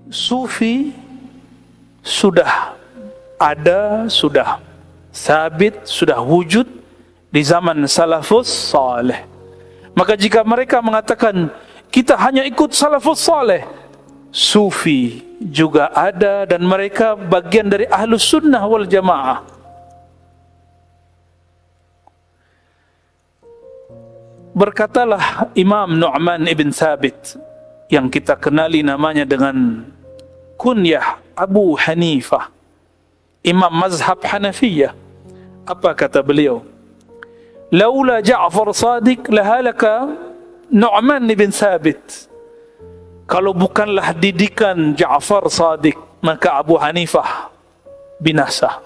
Sufi sudah ada, sudah sabit, sudah wujud di zaman salafus saleh. Maka jika mereka mengatakan kita hanya ikut salafus saleh, Sufi juga ada dan mereka bagian dari ahlus sunnah wal jamaah. Berkatalah Imam Nu'man ibn Thabit yang kita kenali namanya dengan kunyah Abu Hanifah, Imam mazhab Hanafiyah. Apa kata beliau? Laula Ja'far Sadiq lahalaka Nu'man ibn Thabit. Kalau bukanlah didikan Ja'far Sadiq, maka Abu Hanifah binasa.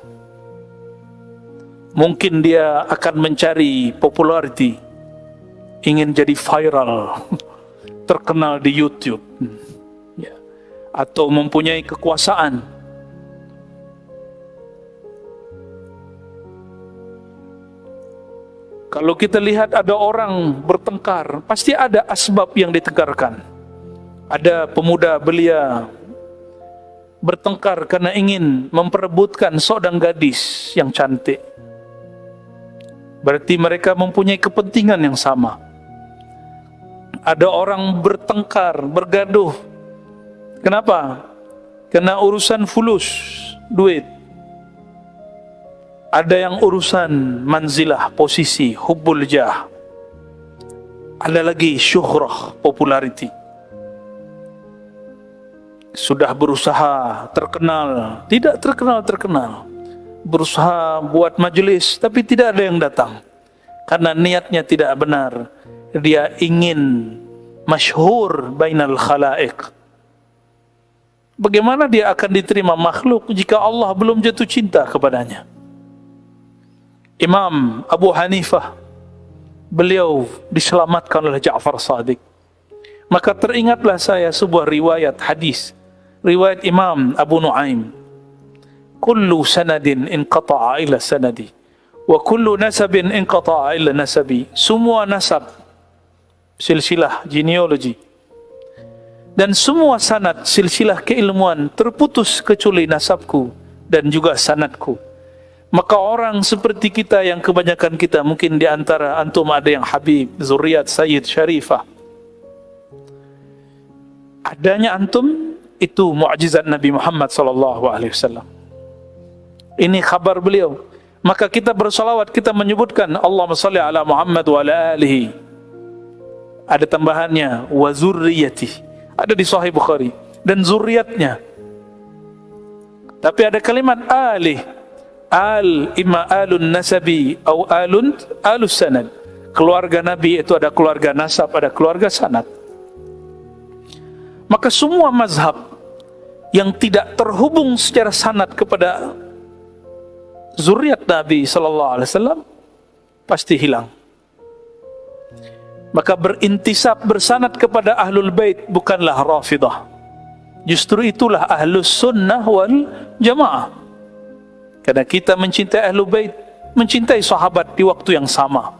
Mungkin dia akan mencari populariti, ingin jadi viral, terkenal di YouTube, ya, atau mempunyai kekuasaan. Kalau kita lihat ada orang bertengkar, pasti ada asbab yang ditengkarkan. Ada pemuda belia bertengkar karena ingin memperebutkan seorang gadis yang cantik. Berarti mereka mempunyai kepentingan yang sama. Ada orang bertengkar, bergaduh. Kenapa? Karena urusan fulus, duit. Ada yang urusan manzilah, posisi, hubbul jah. Ada lagi syuhrah, populariti. Sudah berusaha terkenal, tidak terkenal. Berusaha buat majelis, tapi tidak ada yang datang. Karena niatnya tidak benar. Dia ingin masyhur bainal khalaik. Bagaimana dia akan diterima makhluk jika Allah belum jatuh cinta kepadanya? Imam Abu Hanifah, beliau diselamatkan oleh Ja'far Sadiq. Maka teringatlah saya sebuah riwayat hadis, riwayat Imam Abu Nu'aim. Kullu sanadin inqata'a ila sanadi, wa kullu nasabin inqata'a ila nasabi. Semua nasab, silsilah genealogi, dan semua sanad, silsilah keilmuan terputus kecuali nasabku dan juga sanadku. Maka orang seperti kita yang kebanyakan kita, mungkin di antara antum ada yang Habib, zuriat Sayyid Syarifah. Adanya antum itu mukjizat Nabi Muhammad SAW. Ini kabar beliau. Maka kita bersalawat, kita menyebutkan Allahumma salli ala Muhammad wa ala alihi. Ada tambahannya wa zurriyati. Ada di Sahih Bukhari. Dan zuriatnya. Tapi ada kalimat alih. Al imma alun nasabi atau alus sanad. Keluarga Nabi itu ada keluarga nasab, ada keluarga sanad. Maka semua mazhab yang tidak terhubung secara sanad kepada zuriat Nabi sallallahu alaihi wasallam pasti hilang. Maka berintisab bersanad kepada ahlul bait bukanlah Rafidah. Justru itulah ahlus sunnah wal jamaah. Karena kita mencintai ahlul bait, mencintai sahabat di waktu yang sama.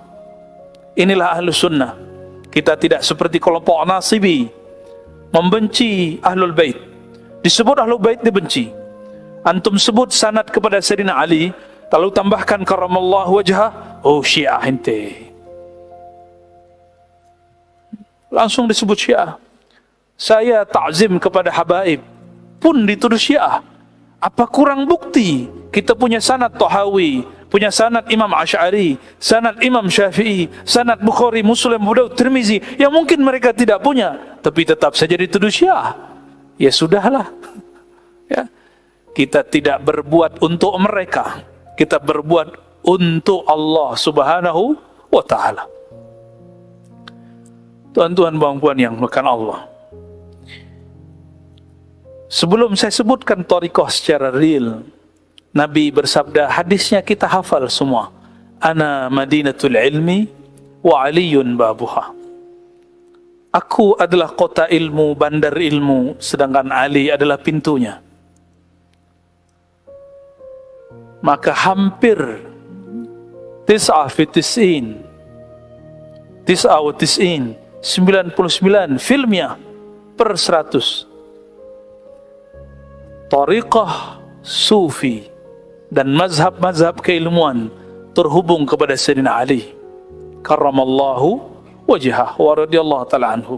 Inilah ahlus sunnah. Kita tidak seperti kelompok nasibi, membenci ahlul bait. Disebut ahlul bait dibenci. Antum sebut sanad kepada Sayyidina Ali, lalu tambahkan karamallahu wajhah, oh Syiah ente. Langsung disebut Syiah. Saya ta'zim kepada habaib, pun dituduh Syiah. Apa kurang bukti? Kita punya sanad Tahawi, punya sanad Imam Asy'ari, sanad Imam Syafi'i, sanad Bukhari, Muslim, Abu Daud, Tirmizi, yang mungkin mereka tidak punya, tapi tetap saja dituduh Syiah. Ya sudahlah. Ya. Kita tidak berbuat untuk mereka, kita berbuat untuk Allah Subhanahu wa ta'ala. Tuan-tuan dan puan yang dimuliakan Allah, sebelum saya sebutkan thariqah secara real, Nabi bersabda, hadisnya kita hafal semua. Ana madinatul ilmi wa aliyun babuha. Aku adalah kota ilmu, bandar ilmu, sedangkan Ali adalah pintunya. Maka hampir 99 filmnya per 100 tariqah sufi dan mazhab-mazhab keilmuan terhubung kepada Sayyidina Ali karramallahu wajhah wa radhiyallahu ta'ala anhu.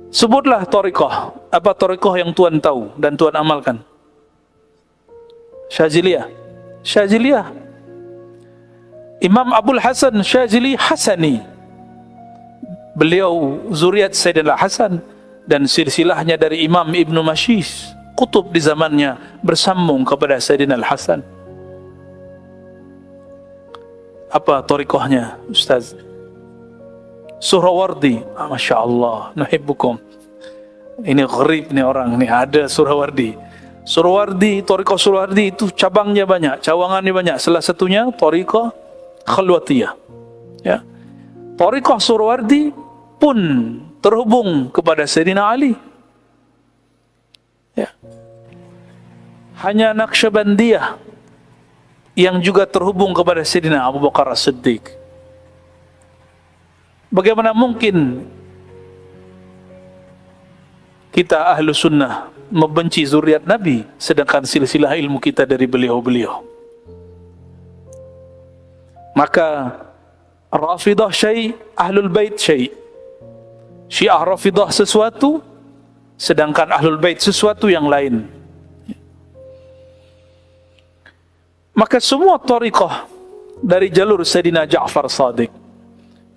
Sebutlah tariqah. Apa tariqah yang Tuan tahu dan Tuan amalkan? Syaziliyah. Syaziliyah. Imam Abul Hasan Syazili Hasani. Beliau zuriat Sayyidina Hasan dan silsilahnya dari Imam Ibn Mashis, kutub di zamannya, bersambung kepada Sayyidina Al-Hasan. Apa tariqahnya, Ustaz? Surawardi. Masya Allah, nuhibbukum. Ini gharib nih orang nih, ada Surawardi. Surawardi, tariqah Surawardi itu cabangnya banyak, cawangannya banyak. Salah satunya tariqah Khalwatiyah. Ya. Tariqah Surawardi pun terhubung kepada Sayyidina Ali. Ya. Hanya Naqsyabandiyah yang juga terhubung kepada Sayyidina Abu Bakar As-Siddiq. Bagaimana mungkin kita ahlu sunnah membenci zuriat Nabi sedangkan silsilah ilmu kita dari beliau-beliau? Maka Rafidah syai', Ahlul Bait syai'. Syiah Rafidah sesuatu, sedangkan Ahlul Bait sesuatu yang lain. Maka semua tariqah dari jalur Sayyidina Ja'far Shadiq.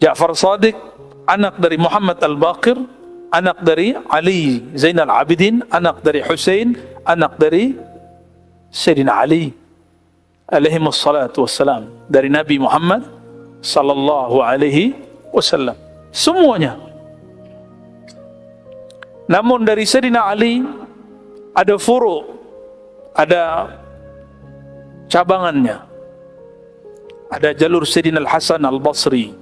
Ja'far Shadiq, anak dari Muhammad Al-Baqir, anak dari Ali Zainal Abidin, anak dari Husain, anak dari Sayyidina Ali alaihimus salatu wassalam, dari Nabi Muhammad sallallahu alaihi wasallam. Semuanya. Namun dari Sayyidina Ali ada furu', ada cabangannya. Ada jalur Sayyidina Al-Hasan Al-Basri,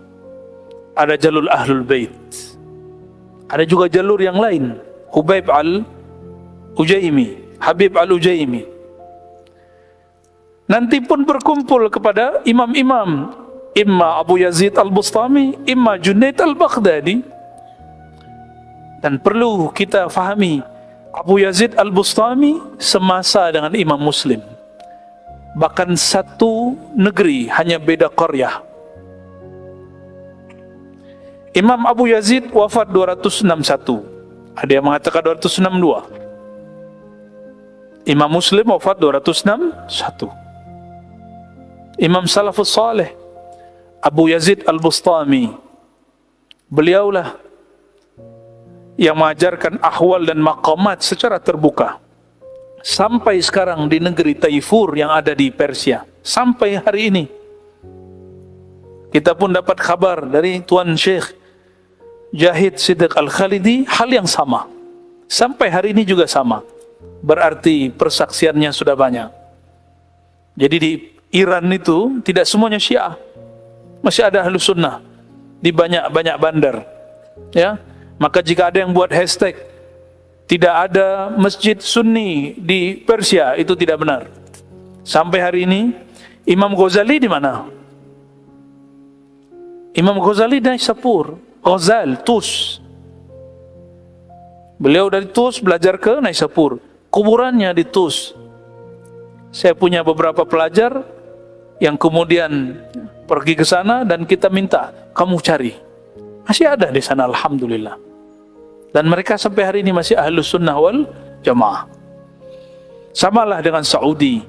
ada jalur Ahlul Bait, ada juga jalur yang lain, Hubaib Al-Ujaimi, Habib Al-Ujaimi. Nanti pun berkumpul kepada imam-imam, imma Abu Yazid Al-Bustami, imma Junaid Al-Baghdadi. Dan perlu kita fahami, Abu Yazid Al-Bustami semasa dengan Imam Muslim, bahkan satu negeri, hanya beda qaryah. Imam Abu Yazid wafat 261, ada yang mengatakan 262. Imam Muslim wafat 261. Imam Salafus Saleh Abu Yazid Al-Bustami, beliaulah yang mengajarkan ahwal dan maqamat secara terbuka sampai sekarang di negeri Taifur yang ada di Persia. Sampai hari ini kita pun dapat kabar dari Tuan Syekh Jahid Siddiq Al-Khalidi, hal yang sama. Sampai hari ini juga sama. Berarti persaksiannya sudah banyak. Jadi di Iran itu tidak semuanya Syiah, masih ada Ahlus Sunnah di banyak-banyak bandar. Ya, maka jika ada yang buat hashtag tidak ada masjid Sunni di Persia, itu tidak benar. Sampai hari ini Imam Ghazali di mana? Imam Ghazali dari Naisapur, Ghazal, Tus. Beliau dari Tus belajar ke Naisapur, kuburannya di Tus. Saya punya beberapa pelajar yang kemudian pergi ke sana dan kita minta, kamu cari. Masih ada di sana, alhamdulillah. Dan mereka sampai hari ini masih Ahlus Sunnah wal Jamaah. Samalah dengan Saudi.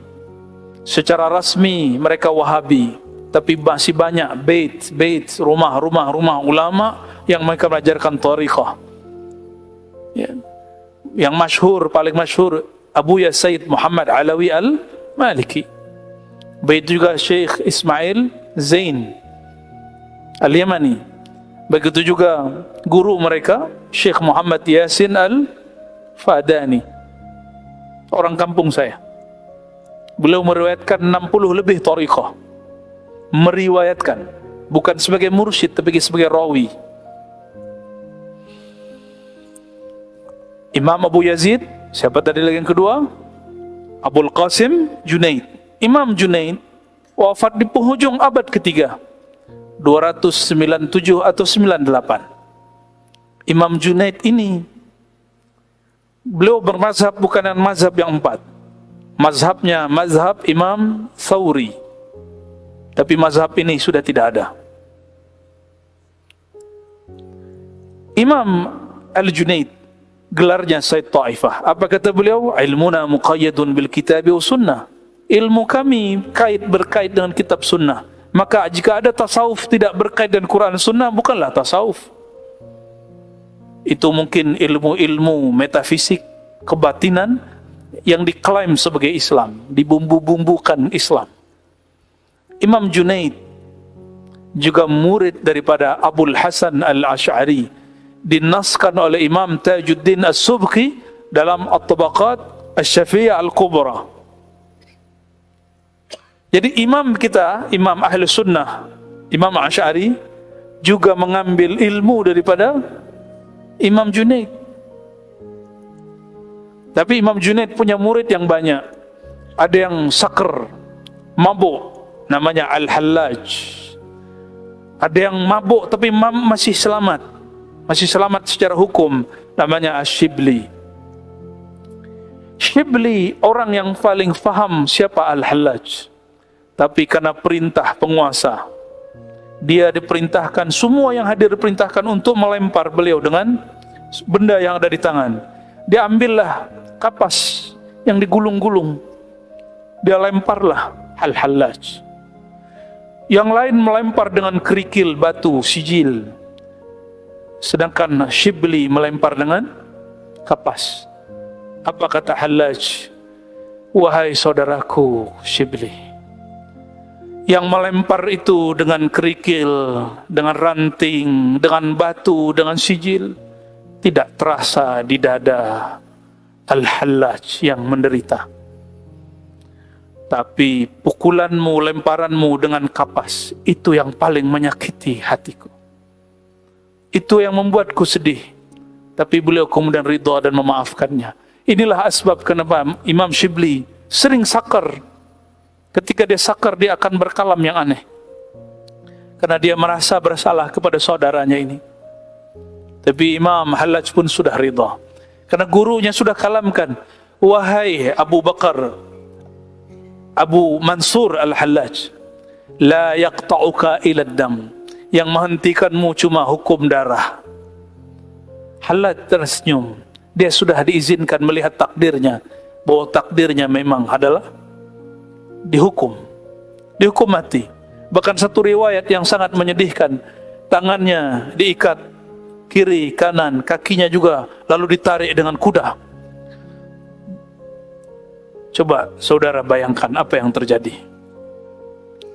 Secara rasmi mereka Wahabi, tapi masih banyak bait, rumah ulama yang mereka mengajarkan tariqah. Ya. Yang masyhur, paling masyhur Abuya Sayyid Muhammad Alawi Al-Maliki. Bait juga Syekh Ismail Zain Al-Yamani. Begitu juga guru mereka Syekh Muhammad Yasin Al-Fadani, orang kampung saya. Beliau meriwayatkan 60 lebih tariqah. Meriwayatkan, bukan sebagai mursyid tapi sebagai rawi. Imam Abu Yazid, siapa tadi lagi yang kedua? Abul Qasim Junaid. Imam Junaid wafat di penghujung abad ketiga, 297 atau 98. Imam Junaid ini Beliau bermazhab bukan dengan mazhab yang 4. Mazhabnya mazhab Imam Thawri. Tapi mazhab ini sudah tidak ada. Imam Al-Junaid, gelarnya Said Ta'ifah. Apa kata beliau? Ilmuna muqayyadun bil kitabi wa sunnah. Ilmu kami berkait dengan kitab sunnah. Maka jika ada tasawuf tidak berkait dengan Quran sunnah, bukanlah tasawuf. Itu mungkin ilmu-ilmu metafisik, kebatinan yang diklaim sebagai Islam, dibumbu-bumbukan Islam. Imam Junaid juga murid daripada Abul Hasan Al-Ash'ari, dinaskan oleh Imam Tajuddin As-Subki dalam At-Tabaqat Asy-Syafi'iyah Al-Kubra. Jadi imam kita, Imam Ahli Sunnah, Imam Ash'ari, juga mengambil ilmu daripada Imam Junaid. Tapi Imam Junaid punya murid yang banyak. Ada yang sakr, mabuk, namanya Al-Hallaj. Ada yang mabuk tapi masih selamat. Masih selamat secara hukum, namanya Ash-Shibli. Shibli orang yang paling faham siapa Al-Hallaj. Tapi karena perintah penguasa, dia diperintahkan, semua yang hadir diperintahkan untuk melempar beliau dengan benda yang ada di tangan. Dia ambillah kapas yang digulung-gulung, dia lemparlah Al-Hallaj. Yang lain melempar dengan kerikil, batu, sijil. Sedangkan Shibli melempar dengan kapas. Apa kata Hallaj? Wahai saudaraku Shibli, yang melempar itu dengan kerikil, dengan ranting, dengan batu, dengan sijil, tidak terasa di dada Al-Hallaj yang menderita. Tapi pukulanmu, lemparanmu dengan kapas, itu yang paling menyakiti hatiku. Itu yang membuatku sedih. Tapi beliau kemudian ridha dan memaafkannya. Inilah asbab kenapa Imam Shibli sering sakar. Ketika dia sakar, dia akan berkalam yang aneh. Karena dia merasa bersalah kepada saudaranya ini. Tapi Imam Hallaj pun sudah ridha. Karena gurunya sudah kalamkan. Wahai Abu Bakar, Abu Mansur Al-Hallaj, la yaqta'uka ila dam. Yang menghentikanmu cuma hukum darah. Hallaj tersenyum. Dia sudah diizinkan melihat takdirnya, bahwa takdirnya memang adalah dihukum mati. Bahkan satu riwayat yang sangat menyedihkan, tangannya diikat kiri kanan, kakinya juga lalu ditarik dengan kuda. Coba saudara bayangkan apa yang terjadi.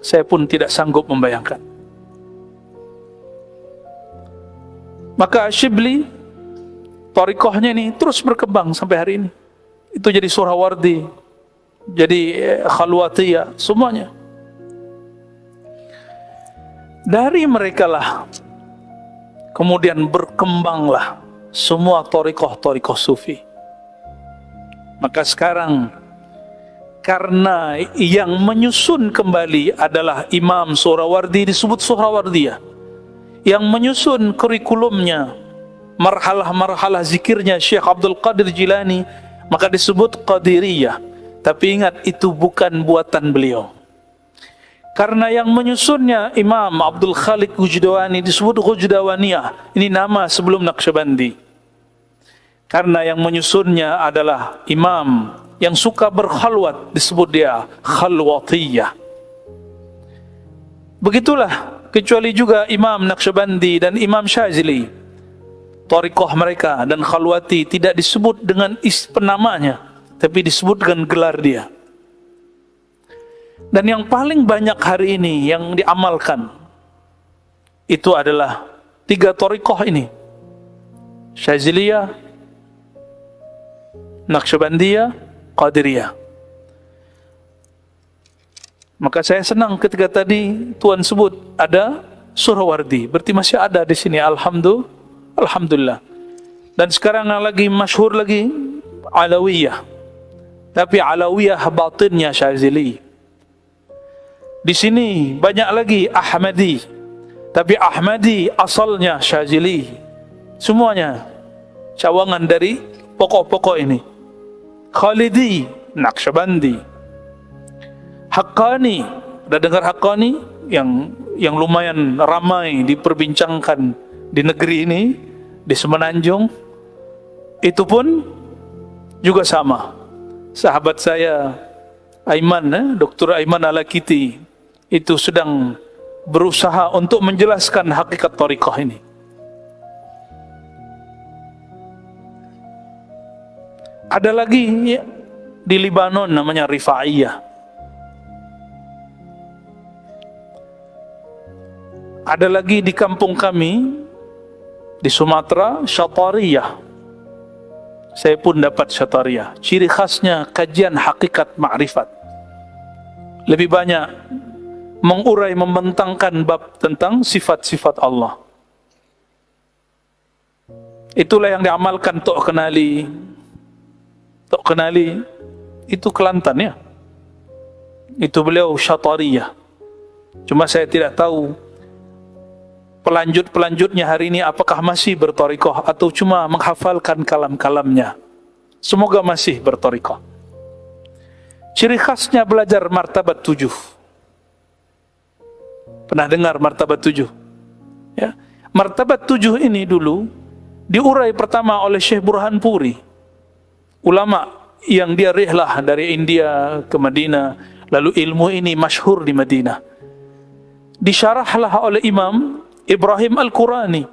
Saya pun tidak sanggup membayangkan. Maka Shibli, thariqahnya ini terus berkembang sampai hari ini. Itu jadi Surawardi, jadi Khalwatiyah, semuanya. Dari mereka lah kemudian berkembanglah semua thariqah sufi. Maka sekarang, karena yang menyusun kembali adalah Imam Surawardi, disebut Surawardiyah. Yang menyusun kurikulumnya, marhalah-marhalah zikirnya Syekh Abdul Qadir Jilani, maka disebut Qadiriyah. Tapi ingat, itu bukan buatan beliau. Karena yang menyusunnya Imam Abdul Khaliq Ghujdawani, disebut Ghujdawaniyah. Ini nama sebelum Naqsyabandi. Karena yang menyusunnya adalah imam yang suka berkhalwat, disebut dia Khalwatiyah. Begitulah, kecuali juga Imam Naqsyabandi dan Imam Syazili, thariqah mereka dan Khalwati tidak disebut dengan penamanya, tapi disebut dengan gelar dia. Dan yang paling banyak hari ini yang diamalkan itu adalah 3 thariqah ini: Syaziliyah, Naqsyabandiyah, Qadiriyah. Maka saya senang ketika tadi Tuan sebut ada Surawardi, berarti masih ada di sini. Alhamdulillah. Dan sekarang yang lagi masyhur lagi Alawiyah. Tapi Alawiyah batinnya Syazili. Di sini banyak lagi Ahmadi. Tapi Ahmadi asalnya Syazili. Semuanya cawangan dari pokok-pokok ini. Khalidi, Naqsyabandi. Haqqani, udah dengar Haqqani yang lumayan ramai diperbincangkan di negeri ini, di Semenanjung. Itu pun juga sama. Sahabat saya Aiman, Dr. Aiman Al-Akiti, itu sedang berusaha untuk menjelaskan hakikat thariqah ini. Ada lagi ya, di Libanon namanya Rifaiyah. Ada lagi di kampung kami di Sumatera, Syatariyah. Saya pun dapat Syatariyah. Ciri khasnya kajian hakikat ma'rifat. Lebih banyak mengurai, membentangkan bab tentang sifat-sifat Allah. Itulah yang diamalkan Tok Kenali. Tok Kenali itu Kelantan ya. Itu beliau Syatariyah. Cuma saya tidak tahu pelanjut-pelanjutnya hari ini apakah masih berthariqah atau cuma menghafalkan kalam-kalamnya. Semoga masih berthariqah. Ciri khasnya belajar martabat 7. Pernah dengar martabat 7? Ya. Martabat 7 ini dulu diurai pertama oleh Syekh Burhanpuri, ulama yang dia rihlah dari India ke Madinah, lalu ilmu ini masyhur di Madinah. Disyarahlah oleh Imam Ibrahim Al-Qurani.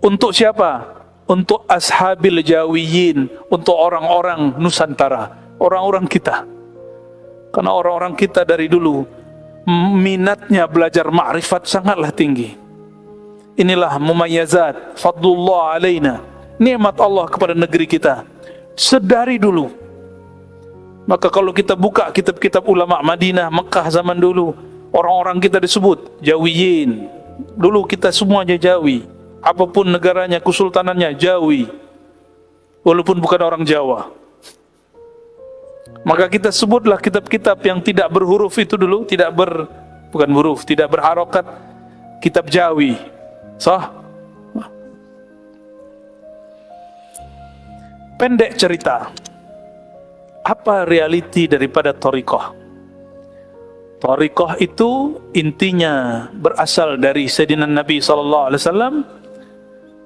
Untuk siapa? Untuk ashabil jawiyin, untuk orang-orang Nusantara, orang-orang kita. Karena orang-orang kita dari dulu minatnya belajar ma'rifat sangatlah tinggi. Inilah mumayyazat fadlullah alaina, nikmat Allah kepada negeri kita sedari dulu. Maka kalau kita buka kitab-kitab ulama Madinah, Mekah zaman dulu, orang-orang kita disebut Jawiyin. Dulu kita semuanya Jawi. Apapun negaranya, kesultanannya Jawi. Walaupun bukan orang Jawa. Maka kita sebutlah kitab-kitab yang tidak berhuruf itu dulu, bukan huruf, tidak berharokat, kitab Jawi. Sah? Pendek cerita. Apa realiti daripada thariqah? Thariqah itu intinya berasal dari Sayyidina Nabi SAW.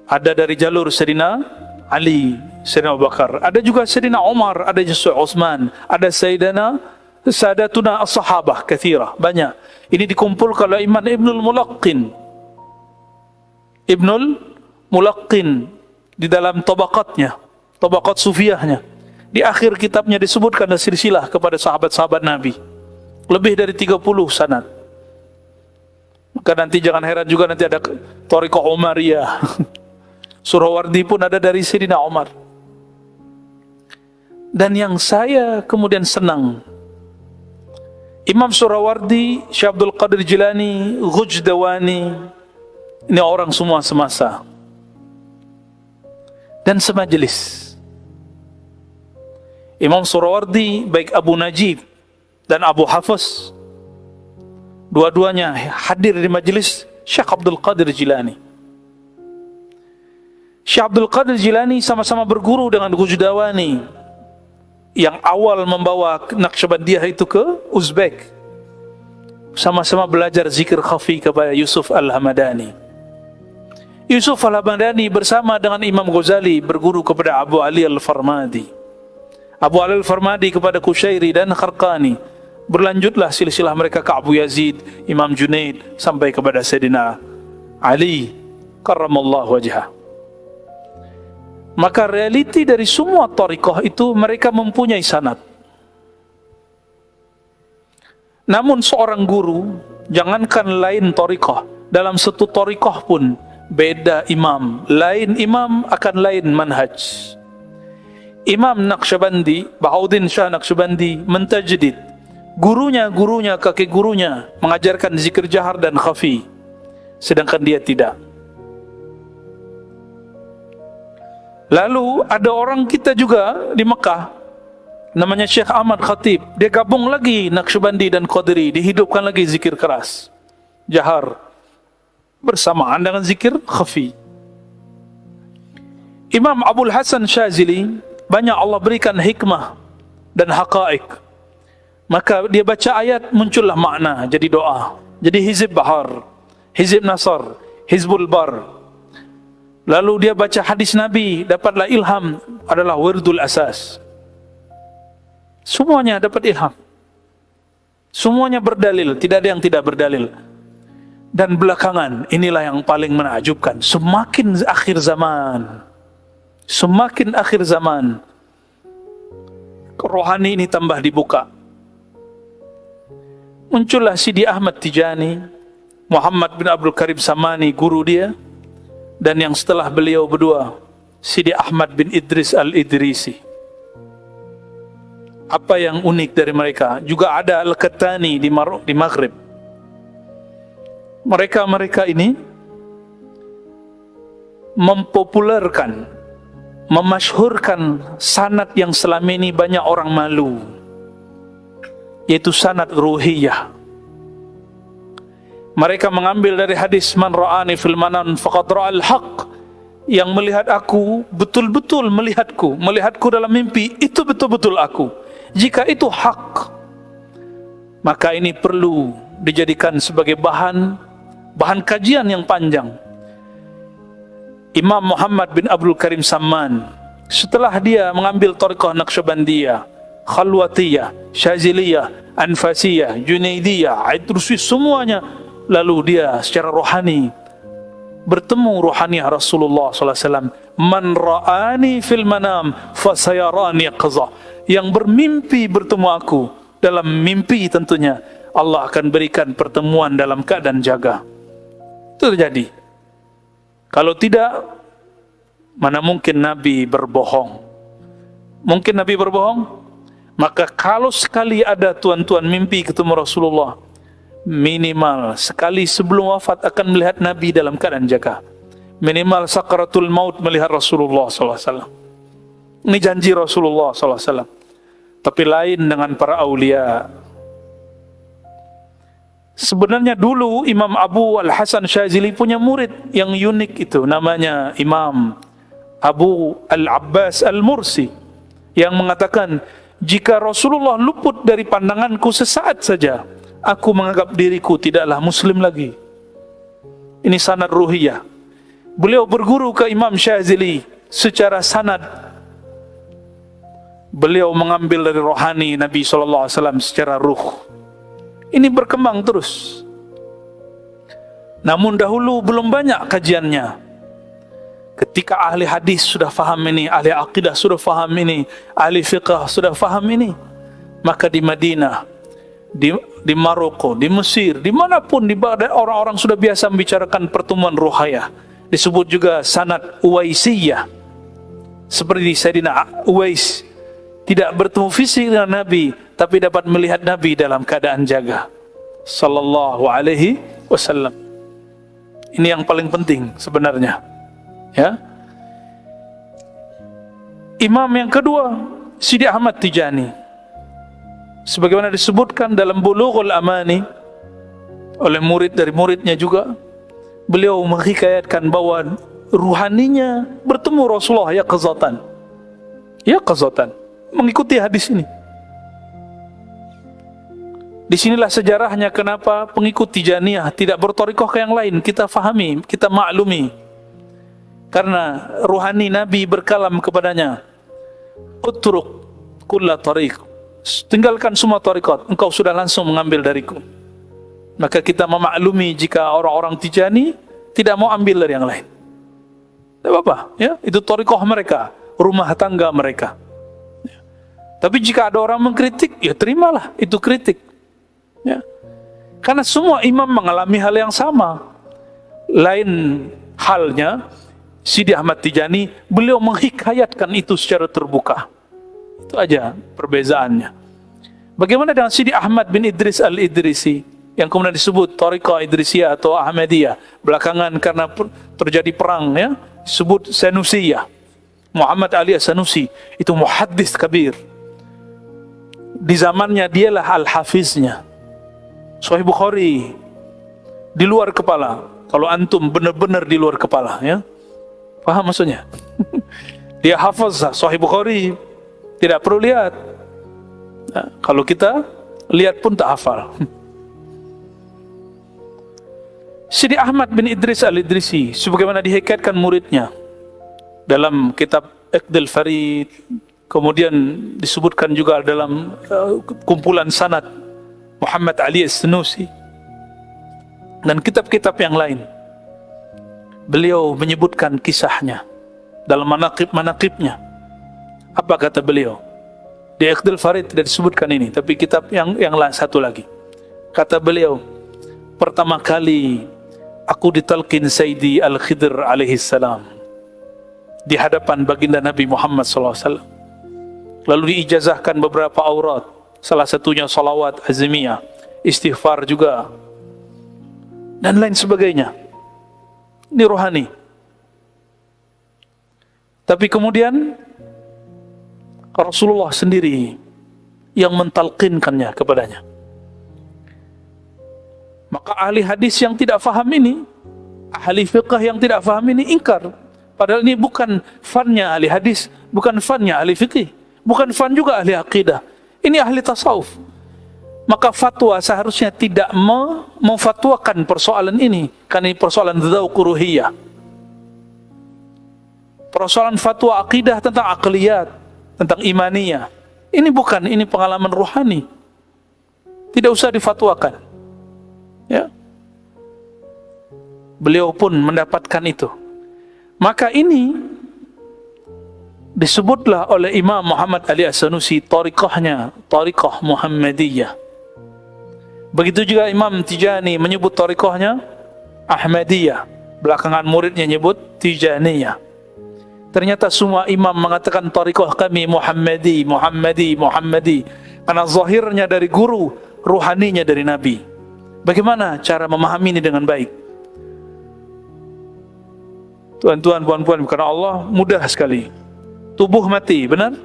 Ada dari jalur Sayyidina Ali, Sayyidina Abu Bakar. Ada juga Sayyidina Umar, ada juga Utsman, ada Sadatuna as-sahabah kathirah, banyak. Ini dikumpulkan oleh Imam Ibnul Mulaqqin. Ibnul Mulaqqin di dalam tabaqatnya, tabaqat sufiyahnya. Di akhir kitabnya disebutkan ada silsilah kepada sahabat-sahabat Nabi. Lebih dari 30 sanad. Maka nanti jangan heran juga nanti ada thariqah Umariyah. Surawardi pun ada dari Sayyidina Umar. Dan yang saya kemudian senang, Imam Surawardi, Syekh Abdul Qadir Jilani, Ghujdawani, ini orang semua semasa dan semajelis. Imam Surawardi, baik Abu Najib dan Abu Hafiz, dua-duanya hadir di majelis Syekh Abdul Qadir Jilani. Syekh Abdul Qadir Jilani sama-sama berguru dengan Ghujdawani yang awal membawa Naqsyabandiyah itu ke Uzbek. Sama-sama belajar zikir khafi kepada Yusuf Al-Hamadani. Yusuf Al-Hamadani bersama dengan Imam Ghazali berguru kepada Abu Ali Al-Farmadi. Abu Ali Al-Farmadi kepada Kushairi dan Kharqani. Berlanjutlah silsilah mereka ke Abu Yazid, Imam Junaid, sampai kepada Sayyidina Ali karramallahu wajhah. Maka realiti dari semua thariqah itu mereka mempunyai sanad. Namun seorang guru, jangankan lain thariqah, dalam satu thariqah pun beda imam, lain imam akan lain manhaj. Imam Naqsyabandi, Bahauddin Shah Naqsyabandi mentajdid. Gurunya, kakek gurunya mengajarkan zikir jahar dan khafi, sedangkan dia tidak. Lalu ada orang kita juga di Mekah, namanya Syekh Ahmad Khatib. Dia gabung lagi Naqsyabandi dan Qadiri, dihidupkan lagi zikir keras, jahar, bersamaan dengan zikir khafi. Imam Abul Hasan Syazili banyak Allah berikan hikmah dan haqa'iq. Maka dia baca ayat, muncullah makna jadi doa. Jadi Hizib Bahar, Hizib Nasar, Hizbul Bar. Lalu dia baca hadis Nabi, dapatlah ilham, adalah wirdul asas. Semuanya dapat ilham. Semuanya berdalil, tidak ada yang tidak berdalil. Dan belakangan, inilah yang paling menakjubkan. Semakin akhir zaman, rohani ini tambah dibuka. Muncullah Sidi Ahmad Tijani, Muhammad bin Abdul Karim Samani, guru dia, dan yang setelah beliau berdua, Sidi Ahmad bin Idris Al-Idrisi. Apa yang unik dari mereka? Juga ada Al-Qattani di Maghrib. Mereka ini mempopulerkan, memasyhurkan sanad yang selama ini banyak orang malu, yaitu sanad ruhiyah. Mereka mengambil dari hadis man ra'ani fil manan faqad ra'al haqq, yang melihat aku betul-betul melihatku dalam mimpi, itu betul-betul aku. Jika itu hak, maka ini perlu dijadikan sebagai bahan kajian yang panjang. Imam Muhammad bin Abdul Karim Samman, setelah dia mengambil thariqah Naqsyabandiyah, Khalwatiyah, Syaziliyah, Anfasiyah, Junaidiyah, Aidrusi, semuanya, lalu dia secara rohani bertemu rohaniah Rasulullah SAW. Man ra'ani fil manam fasayarani qadha, yang bermimpi bertemu aku, dalam mimpi tentunya Allah akan berikan pertemuan dalam keadaan jaga. Itu terjadi. Kalau tidak, mana mungkin Nabi berbohong? Mungkin Nabi berbohong? Maka kalau sekali ada tuan-tuan mimpi ketemu Rasulullah, minimal sekali sebelum wafat akan melihat Nabi dalam keadaan jaga. Minimal sakaratul maut melihat Rasulullah SAW. Ini janji Rasulullah SAW. Tapi lain dengan para aulia. Sebenarnya dulu Imam Abu Al-Hasan Syazili punya murid yang unik itu, namanya Imam Abu Al-Abbas Al-Mursi, yang mengatakan, jika Rasulullah luput dari pandanganku sesaat saja, aku menganggap diriku tidaklah muslim lagi. Ini sanad ruhiyah. Beliau berguru ke Imam Syazili secara sanad. Beliau mengambil dari rohani Nabi SAW secara ruh. Ini berkembang terus. Namun dahulu belum banyak kajiannya. Ketika ahli hadis sudah faham ini, ahli akidah sudah faham ini, ahli fiqh sudah faham ini, maka di Madinah, di Maroko, di Mesir, dimanapun di Baghdad, orang-orang sudah biasa membicarakan pertemuan ruhayah. Disebut juga sanad Uwaisiyah. Seperti Sayyidina Uwais tidak bertemu fisik dengan Nabi, tapi dapat melihat Nabi dalam keadaan jaga, sallallahu alaihi wasallam. Ini yang paling penting sebenarnya, ya. Imam yang kedua, Sidi Ahmad Tijani, sebagaimana disebutkan dalam Bulughul Amani oleh murid dari muridnya juga, beliau menghikayatkan bahwa ruhaninya bertemu Rasulullah yaqzatan, mengikuti hadis ini. Disinilah sejarahnya kenapa pengikut Tijaniyah tidak berthariqah ke yang lain. Kita fahami, kita maklumi. Karena ruhani Nabi berkalam kepadanya, utruk kulla tariq, tinggalkan semua thariqat, engkau sudah langsung mengambil dariku. Maka kita memaklumi jika orang-orang Tijani tidak mau ambil dari yang lain. Tidak apa-apa, ya, itu thariqah mereka, rumah tangga mereka. Tapi jika ada orang mengkritik, ya terimalah itu kritik. Ya. Karena semua imam mengalami hal yang sama. Lain halnya Sidi Ahmad Tijani, beliau menghikayatkan itu secara terbuka. Itu aja perbezaannya. Bagaimana dengan Sidi Ahmad bin Idris Al-Idrisi, yang kemudian disebut Thariqah Idrisiyah atau Ahmadiyah, belakangan karena terjadi perang, ya, disebut Sanusiyah. Muhammad Ali As-Sanusi itu muhaddis kabir. Di zamannya dialah al-hafiznya Sahih Bukhari di luar kepala. Kalau antum benar-benar di luar kepala, ya, paham maksudnya? Dia hafaz Sahih Bukhari, tidak perlu lihat. Nah, kalau kita lihat pun tak hafal. Sidi Ahmad bin Idris al-Idrisi, sebagaimana dihikayatkan muridnya dalam kitab Iqdil Farid, kemudian disebutkan juga dalam kumpulan sanad Muhammad Ali As-Sanusi dan kitab-kitab yang lain. Beliau menyebutkan kisahnya dalam manaqib-manaqibnya. Apa kata beliau? Di Iqdil Farid tidak disebutkan ini, tapi kitab yang lain satu lagi. Kata beliau, pertama kali aku ditalqin Sayyidi Al-Khidr alaihi salam di hadapan baginda Nabi Muhammad SAW. Lalu diijazahkan beberapa aurat, salah satunya salawat azmiyah, istighfar juga, dan lain sebagainya. Ini rohani. Tapi kemudian Rasulullah sendiri yang mentalqinkannya kepadanya. Maka ahli hadis yang tidak faham ini, ahli fiqh yang tidak faham ini ingkar. Padahal ini bukan fannya ahli hadis, bukan fannya ahli fiqh, bukan fan juga ahli aqidah. Ini ahli tasawuf. Maka fatwa seharusnya tidak memfatwakan persoalan ini, karena ini persoalan dzauq ruhiyah. Persoalan fatwa aqidah tentang aqliyat, tentang imaniyah. Ini pengalaman rohani. Tidak usah difatwakan. Ya. Beliau pun mendapatkan itu. Maka ini disebutlah oleh Imam Muhammad Ali As-Sanusi tariqahnya, tariqah Muhammadiyah. Begitu juga Imam Tijani menyebut tariqahnya Ahmadiyah. Belakangan muridnya nyebut Tijaniyah. Ternyata semua imam mengatakan tariqah kami Muhammadi, Muhammadi, Muhammadi. Karena zahirnya dari guru, ruhaninya dari Nabi. Bagaimana cara memahami ini dengan baik? Tuan-tuan, puan-puan, karena Allah mudah sekali. Tubuh mati, benar?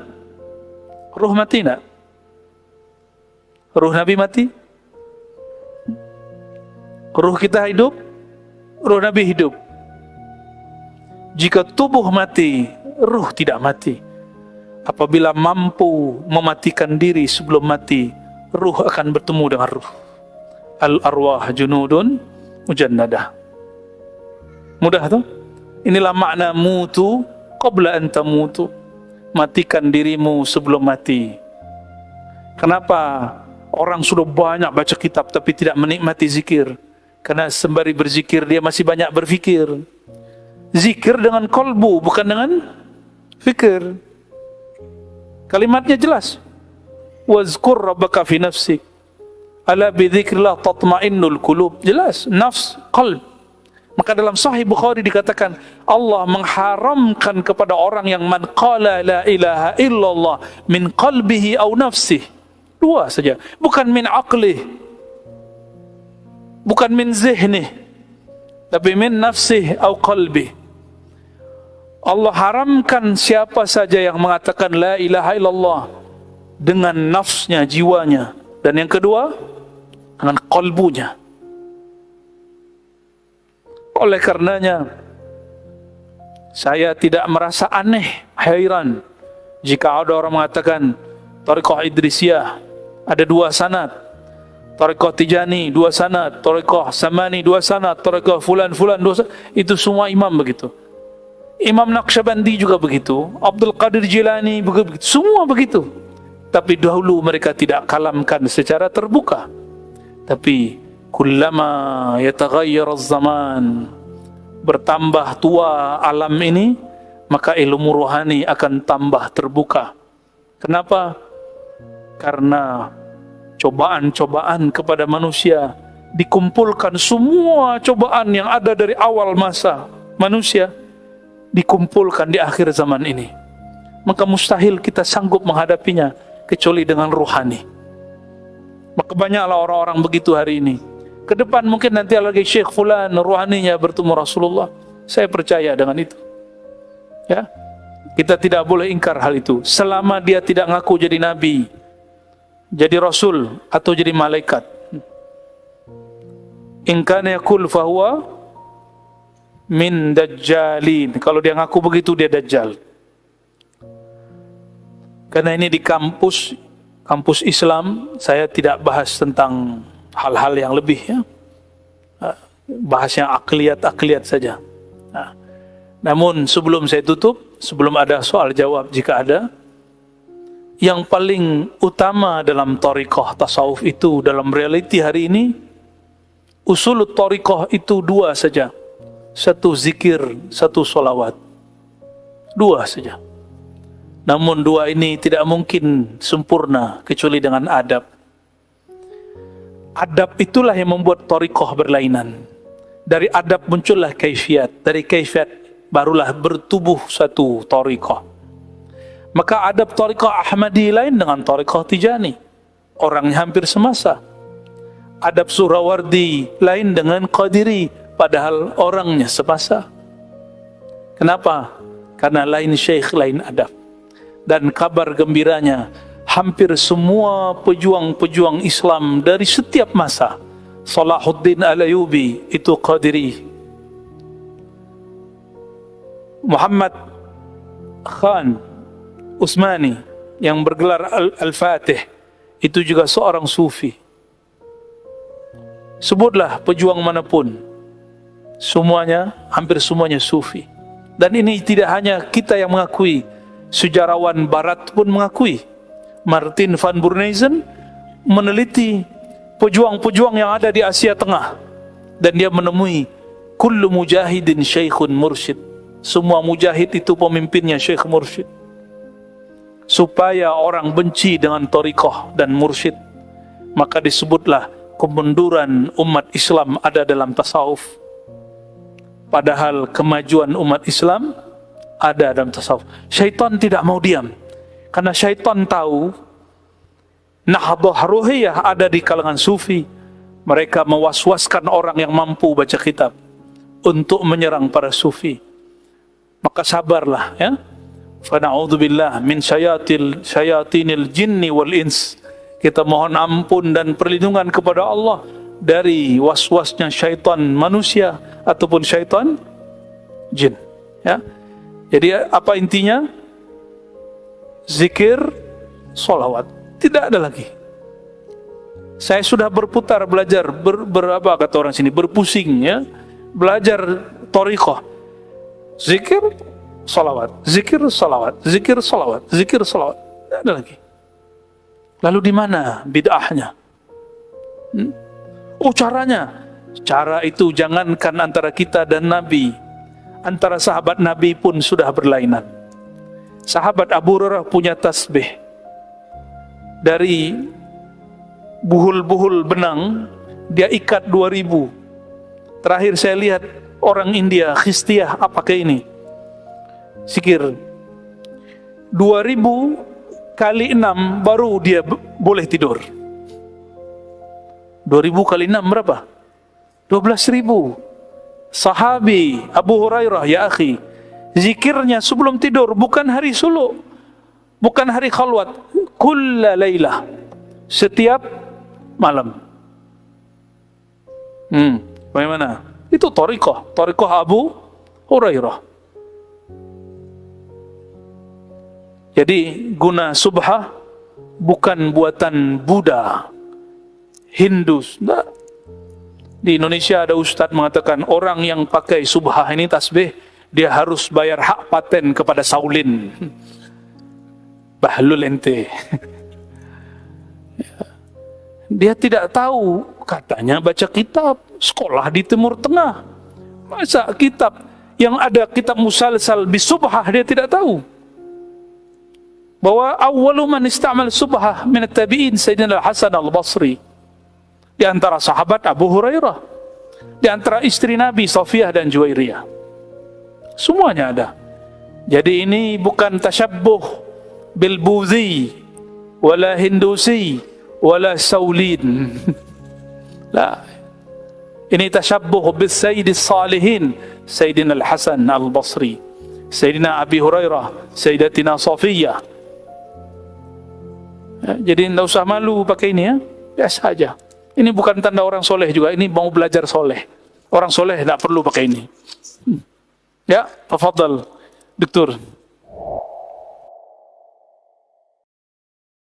Ruh mati tak? Ruh Nabi mati? Ruh kita hidup? Ruh Nabi hidup. Jika tubuh mati, ruh tidak mati. Apabila mampu mematikan diri sebelum mati, ruh akan bertemu dengan ruh. Al-arwah junudun mujannadah. Mudah tuh? Inilah makna mutu qabla an tamutu. Matikan dirimu sebelum mati. Kenapa orang sudah banyak baca kitab tapi tidak menikmati zikir? Karena sembari berzikir dia masih banyak berfikir. Zikir dengan kolbu, bukan dengan fikir. Kalimatnya jelas. Wazkur rabbaka fi nafsik. Ala bidzikrillah tatma'innul qulub. Jelas, nafs, qalb. Maka dalam Sahih Bukhari dikatakan Allah mengharamkan kepada orang yang man qala la ilaha illallah min qalbihi aw nafsih. Dua saja, bukan min aqlih, bukan min zihnih, tapi min nafsih aw qalbih. Allah haramkan siapa saja yang mengatakan la ilaha illallah dengan nafsnya, jiwanya, dan yang kedua dengan qalbunya. Oleh karenanya saya tidak merasa aneh, hairan jika ada orang mengatakan tariqah Idrisiyah ada dua sanad, tariqah Tijani dua sanad, tariqah Samani dua sanad, tariqah fulan dua sanad. Itu semua imam begitu. Imam Naqsyabandi juga begitu, Abdul Qadir Jilani begitu, semua begitu. Tapi dahulu mereka tidak kalamkan secara terbuka. Tapi kullama yataghayyar az-zaman, bertambah tua alam ini, maka ilmu rohani akan tambah terbuka. Kenapa? Karena cobaan-cobaan kepada manusia dikumpulkan, semua cobaan yang ada dari awal masa manusia dikumpulkan di akhir zaman ini. Maka mustahil kita sanggup menghadapinya kecuali dengan rohani. Maka banyaklah orang-orang begitu hari ini. Ke depan mungkin nanti lagi Syekh Fulan rohaninya bertemu Rasulullah. Saya percaya dengan itu. Ya, kita tidak boleh ingkar hal itu selama dia tidak ngaku jadi nabi, jadi rasul atau jadi malaikat. In kana yaqul fahuwa min dajjalin. Kalau dia ngaku begitu dia dajjal. Karena ini di kampus Islam, saya tidak bahas tentang hal-hal yang lebih, ya. Bahas yang akliyat saja. Nah, namun sebelum saya tutup, sebelum ada soal jawab jika ada, yang paling utama dalam thariqah tasawuf itu dalam realiti hari ini, usul thariqah itu dua saja. Satu zikir, satu solawat. Dua saja. Namun dua ini tidak mungkin sempurna kecuali dengan adab. Adab itulah yang membuat thariqah berlainan. Dari adab muncullah kaifiat. Dari kaifiat barulah bertubuh satu thariqah. Maka adab thariqah Ahmadi lain dengan thariqah Tijani. Orangnya hampir semasa. Adab Surawardi lain dengan Qadiri, padahal orangnya semasa. Kenapa? Karena lain syekh, lain adab. Dan kabar gembiranya, hampir semua pejuang-pejuang Islam dari setiap masa, Salahuddin Al-Ayyubi itu Qadiri, Muhammad Khan Usmani yang bergelar Al-Fatih itu juga seorang sufi. Sebutlah pejuang manapun, semuanya, hampir semuanya sufi. Dan ini tidak hanya kita yang mengakui, sejarawan barat pun mengakui. Martin van Bournissen meneliti pejuang-pejuang yang ada di Asia Tengah, dan dia menemui kullu mujahidin syekhun mursyid. Semua mujahid itu pemimpinnya syekh mursyid. Supaya orang benci dengan thariqah dan mursyid, maka disebutlah kemunduran umat Islam ada dalam tasawuf. Padahal kemajuan umat Islam ada dalam tasawuf. Syaitan tidak mau diam, karena syaitan tahu nahdah ruhiyah ada di kalangan sufi. Mereka mewaswaskan orang yang mampu baca kitab untuk menyerang para sufi. Maka sabarlah, ya. Fa na'udzubillah min syayatinil jinni wal ins. Kita mohon ampun dan perlindungan kepada Allah dari waswasnya syaitan manusia ataupun syaitan jin, ya. Jadi apa intinya? Zikir, solawat, tidak ada lagi. Saya sudah berputar belajar, berapa kata orang sini, berpusing, ya, belajar thariqah. Zikir, solawat, zikir, solawat, zikir, solawat, zikir, solawat, tidak ada lagi. Lalu di mana bid'ahnya? Oh, caranya. Cara itu jangankan antara kita dan Nabi, antara sahabat Nabi pun sudah berlainan. Sahabat Abu Hurairah punya tasbih dari buhul-buhul benang, dia ikat 2000. Terakhir saya lihat orang India, Khistiyah, apa kayak ini, zikir 2000 kali 6 baru dia boleh tidur. 2000 kali 6 berapa? 12.000. Sahabi Abu Hurairah, ya akhi, zikirnya sebelum tidur bukan hari suluk, bukan hari khalwat, kulla laylah, setiap malam. Bagaimana? Itu thariqah Abu Hurairah. Jadi guna subhah bukan buatan Buddha, Hindus. Nah, di Indonesia ada ustadz mengatakan orang yang pakai subhah ini tasbih, dia harus bayar hak paten kepada Saulin. Bahlul ente. Dia tidak tahu, katanya baca kitab, sekolah di Timur Tengah. Masa kitab yang ada kitab musalsal bisubhah dia tidak tahu? Bahwa awwalu man istamal subhah min at-tabi'in Sayyidina Al-Hasan Al-Basri. Di antara sahabat Abu Hurairah, di antara istri Nabi Safiyah dan Juwairiyah. Semuanya ada. Jadi ini bukan tasyabbuh bil Buzi wala Hindusi wala Saulin. La. Ini tasyabbuh bis Sayyidis Salihin, Sayyidina Al-Hasan Al-Basri, Sayyidina Abi Hurairah, Sayyidatina Safiyah. Ya, jadi tidak usah malu pakai ini, ya, biasa aja. Ini bukan tanda orang soleh juga, ini mau belajar soleh. Orang soleh tidak perlu pakai ini. Ya, tafadhal, Doktor.